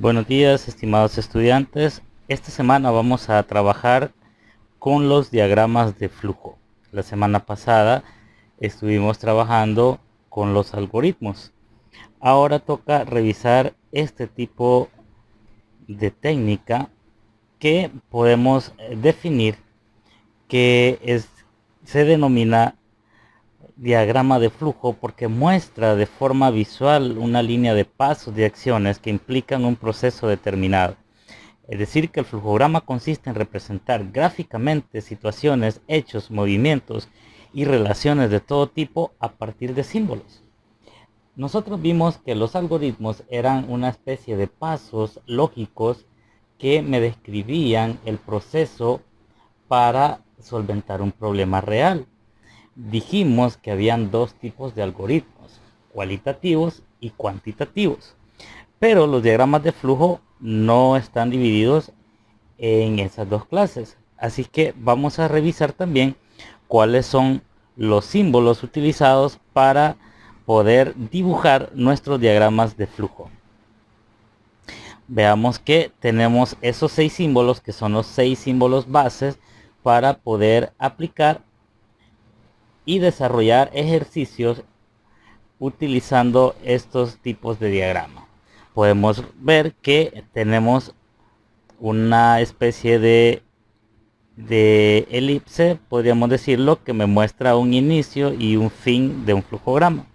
Buenos días, estimados estudiantes. Esta semana vamos a trabajar con los diagramas de flujo. La semana pasada estuvimos trabajando con los algoritmos. Ahora toca revisar este tipo de técnica que podemos definir se denomina diagrama de flujo porque muestra de forma visual una línea de pasos de acciones que implican un proceso determinado. Es decir, que el flujograma consiste en representar gráficamente situaciones, hechos, movimientos y relaciones de todo tipo a partir de símbolos. Nosotros vimos que los algoritmos eran una especie de pasos lógicos que me describían el proceso para solventar un problema real. Dijimos que habían dos tipos de algoritmos, cualitativos y cuantitativos. Pero los diagramas de flujo no están divididos en esas dos clases. Así que vamos a revisar también cuáles son los símbolos utilizados para poder dibujar nuestros diagramas de flujo. Veamos que tenemos esos 6 símbolos que son los 6 símbolos bases para poder aplicar y desarrollar ejercicios utilizando estos tipos de diagrama. Podemos ver que tenemos una especie de elipse, podríamos decirlo, que me muestra un inicio y un fin de un flujograma.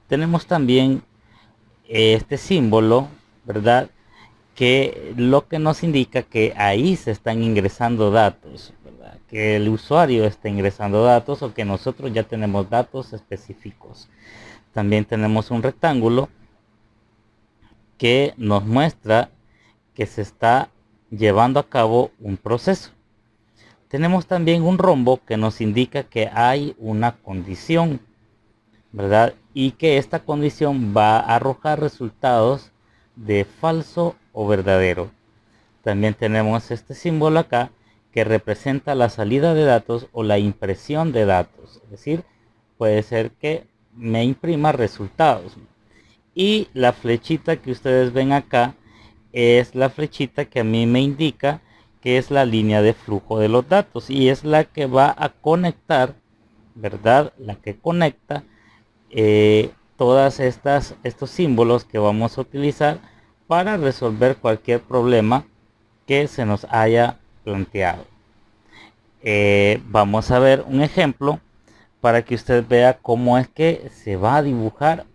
Tenemos también este símbolo, ¿verdad? Que lo que nos indica que ahí se están ingresando datos, ¿verdad? Que el usuario está ingresando datos o que nosotros ya tenemos datos específicos. También tenemos un rectángulo que nos muestra que se está llevando a cabo un proceso. Tenemos también un rombo que nos indica que hay una condición, ¿verdad? Y que esta condición va a arrojar resultados de falso o verdadero. También tenemos este símbolo acá que representa la salida de datos o la impresión de datos. Es decir, puede ser que me imprima resultados. Y la flechita que ustedes ven acá es la flechita que a mí me indica que es la línea de flujo de los datos y es la que va a conectar, ¿verdad? La que conecta todas estos símbolos que vamos a utilizar para resolver cualquier problema que se nos haya planteado. Vamos a ver un ejemplo para que usted vea cómo es que se va a dibujar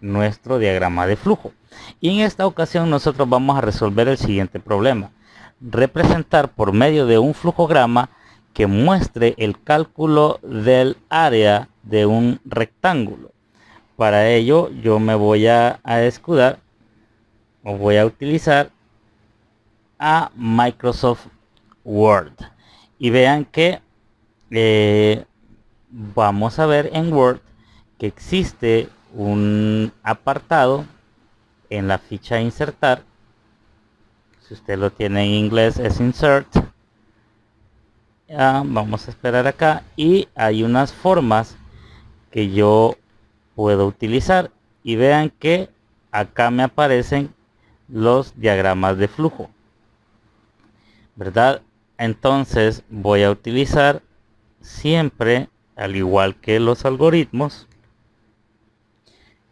nuestro diagrama de flujo. Y en esta ocasión nosotros vamos a resolver el siguiente problema: representar por medio de un flujograma que muestre el cálculo del área de un rectángulo. Para ello yo me voy a escudar o voy a utilizar a Microsoft Word y vean que vamos a ver en Word que existe un apartado en la ficha insertar. Si usted lo tiene en inglés es insert. Vamos a esperar acá y hay unas formas que yo puedo utilizar y vean que acá me aparecen los diagramas de flujo, ¿verdad? Entonces voy a utilizar siempre, al igual que los algoritmos,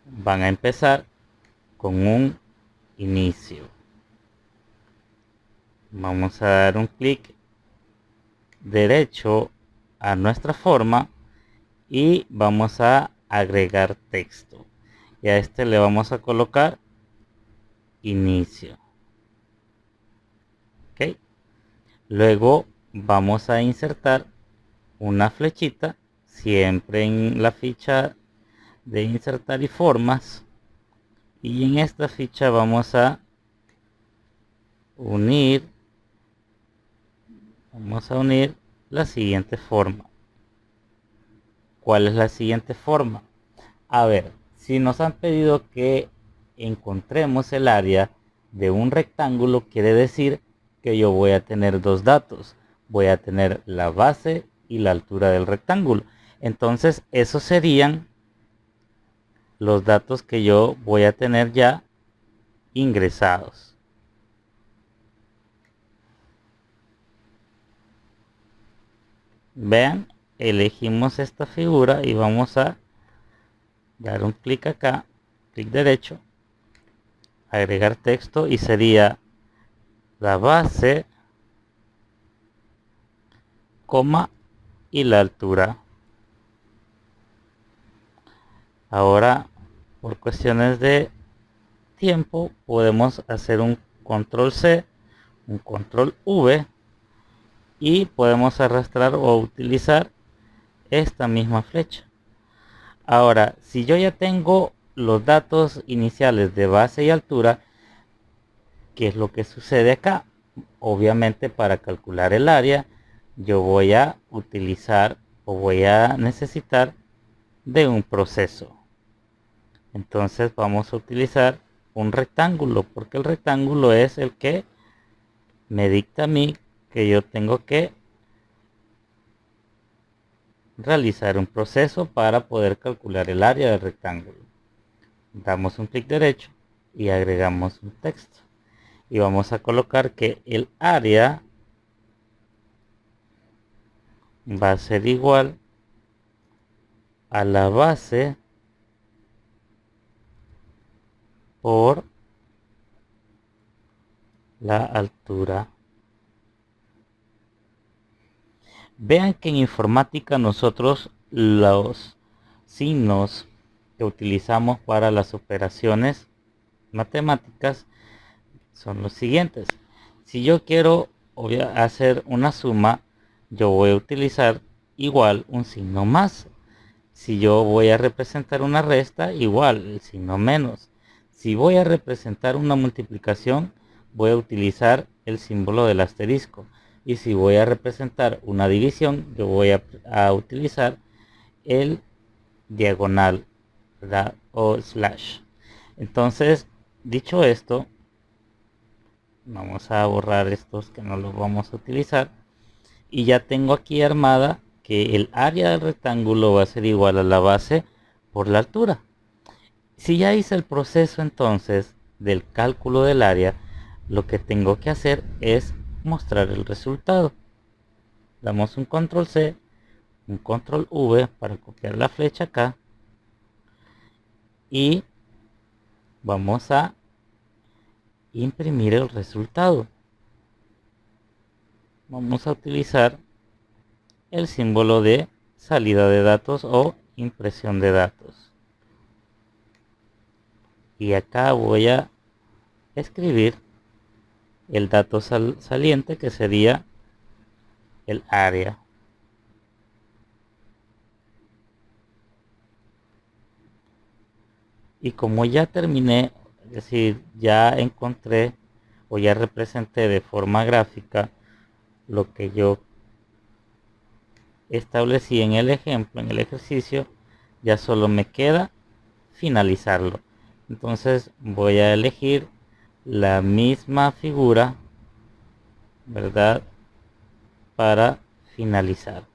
van a empezar con un inicio. Vamos a dar un clic derecho a nuestra forma y vamos a agregar texto y a este le vamos a colocar inicio. Ok, luego vamos a insertar una flechita siempre en la ficha de insertar y formas, y en esta ficha vamos a unir la siguiente forma. ¿Cuál es la siguiente forma? A ver, si nos han pedido que encontremos el área de un rectángulo, quiere decir que yo voy a tener dos datos. Voy a tener la base y la altura del rectángulo. Entonces, esos serían los datos que yo voy a tener ya ingresados. Vean, elegimos esta figura y vamos a dar un clic acá, clic derecho, agregar texto y sería la base, coma y la altura. Ahora, por cuestiones de tiempo, podemos hacer un control C, un control V y podemos arrastrar o utilizar esta misma flecha. Ahora, si yo ya tengo los datos iniciales de base y altura, ¿qué es lo que sucede acá? Obviamente, para calcular el área, yo voy a utilizar o voy a necesitar de un proceso. Entonces vamos a utilizar un rectángulo, porque el rectángulo es el que me dicta a mí que yo tengo que realizar un proceso para poder calcular el área del rectángulo. Damos un clic derecho y agregamos un texto. Y vamos a colocar que el área va a ser igual a la base por la altura. Vean que en informática nosotros los signos que utilizamos para las operaciones matemáticas son los siguientes. Si yo quiero hacer una suma, yo voy a utilizar igual un signo más. Si yo voy a representar una resta, igual el signo menos. Si voy a representar una multiplicación, voy a utilizar el símbolo del asterisco. Y si voy a representar una división, yo voy a utilizar el diagonal, ¿verdad? O slash. Entonces, dicho esto, vamos a borrar estos que no los vamos a utilizar. Y ya tengo aquí armada que el área del rectángulo va a ser igual a la base por la altura. Si ya hice el proceso entonces del cálculo del área, lo que tengo que hacer es mostrar el resultado. Damos un control C, un control V para copiar la flecha acá y vamos a imprimir el resultado. Vamos a utilizar el símbolo de salida de datos o impresión de datos. Y acá voy a escribir el dato saliente, que sería el área. Y como ya terminé, es decir, ya encontré o ya representé de forma gráfica lo que yo establecí en el ejemplo, en el ejercicio, ya solo me queda finalizarlo. Entonces voy a elegir la misma figura, ¿verdad? Para finalizar.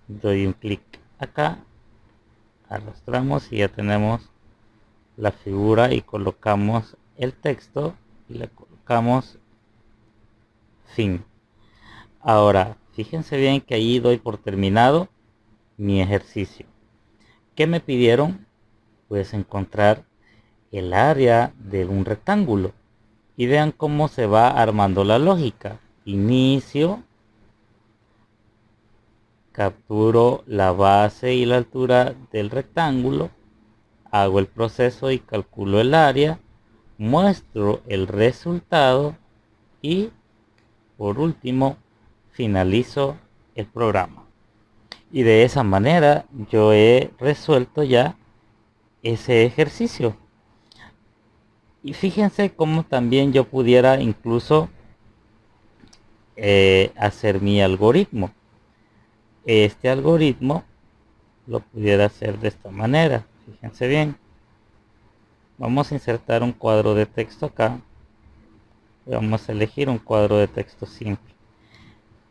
Doy un clic acá, arrastramos y ya tenemos la figura y colocamos el texto y le colocamos fin. Ahora, fíjense bien que ahí doy por terminado mi ejercicio. ¿Qué me pidieron? Pues encontrar el área de un rectángulo. Y vean cómo se va armando la lógica. Inicio, capturo la base y la altura del rectángulo, hago el proceso y calculo el área, muestro el resultado y por último finalizo el programa. Y de esa manera yo he resuelto ya ese ejercicio. Y fíjense cómo también yo pudiera incluso hacer mi algoritmo. Este algoritmo lo pudiera hacer de esta manera. Fíjense bien. Vamos a insertar un cuadro de texto acá. Y vamos a elegir un cuadro de texto simple.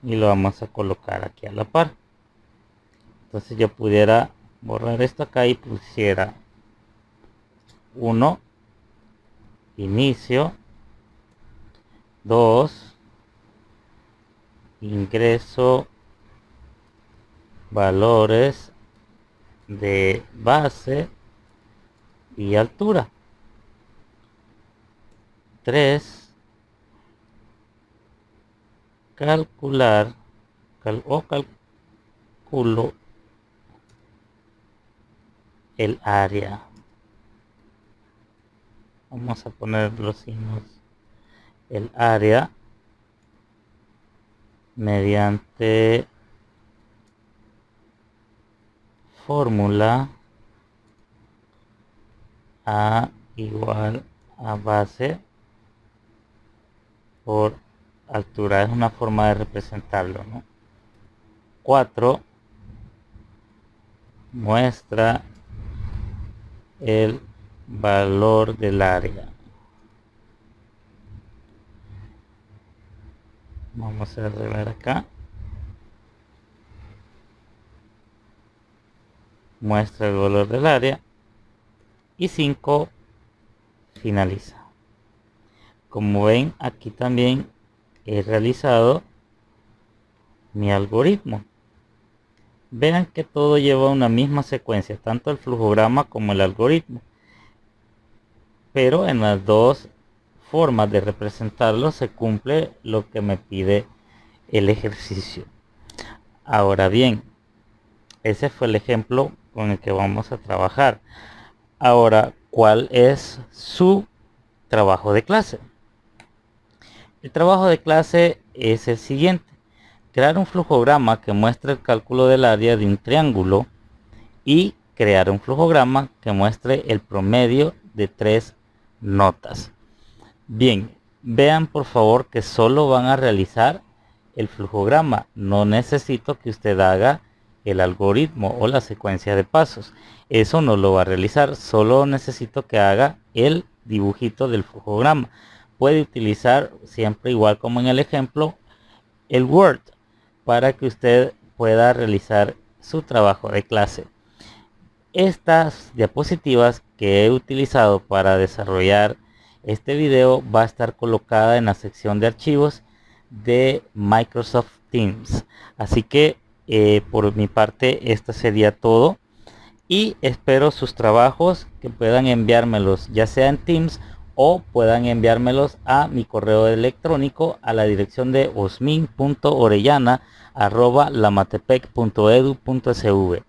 Y lo vamos a colocar aquí a la par. Entonces yo pudiera borrar esto acá y pusiera 1, inicio, 2, ingreso valores de base y altura. 3. Calcular calculo el área. Vamos a poner los signos. El área mediante fórmula A igual a base por altura. Es una forma de representarlo, ¿no? 4. Muestra el valor del área. Vamos a arreglar acá. Muestra el valor del área. Y 5. Finaliza. Como ven, aquí también he realizado mi algoritmo. Vean que todo lleva una misma secuencia, tanto el flujograma como el algoritmo. Pero en las dos formas de representarlo se cumple lo que me pide el ejercicio. Ahora bien, ese fue el ejemplo con el que vamos a trabajar. Ahora, ¿cuál es su trabajo de clase? El trabajo de clase es el siguiente: crear un flujograma que muestre el cálculo del área de un triángulo y crear un flujograma que muestre el promedio de 3 notas. Bien, vean por favor que solo van a realizar el flujograma. No necesito que usted haga el algoritmo o la secuencia de pasos. Eso no lo va a realizar. Solo necesito que haga el dibujito del flujograma. Puede utilizar siempre, igual como en el ejemplo, el Word para que usted pueda realizar su trabajo de clase. Estas diapositivas que he utilizado para desarrollar este video va a estar colocada en la sección de archivos de Microsoft Teams. Así que por mi parte esto sería todo, y espero sus trabajos que puedan enviármelos ya sea en Teams o puedan enviármelos a mi correo electrónico a la dirección de osmin.orellana@lamatepec.edu.sv.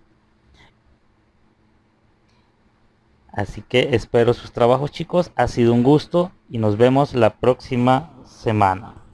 Así que espero sus trabajos, chicos. Ha sido un gusto y nos vemos la próxima semana.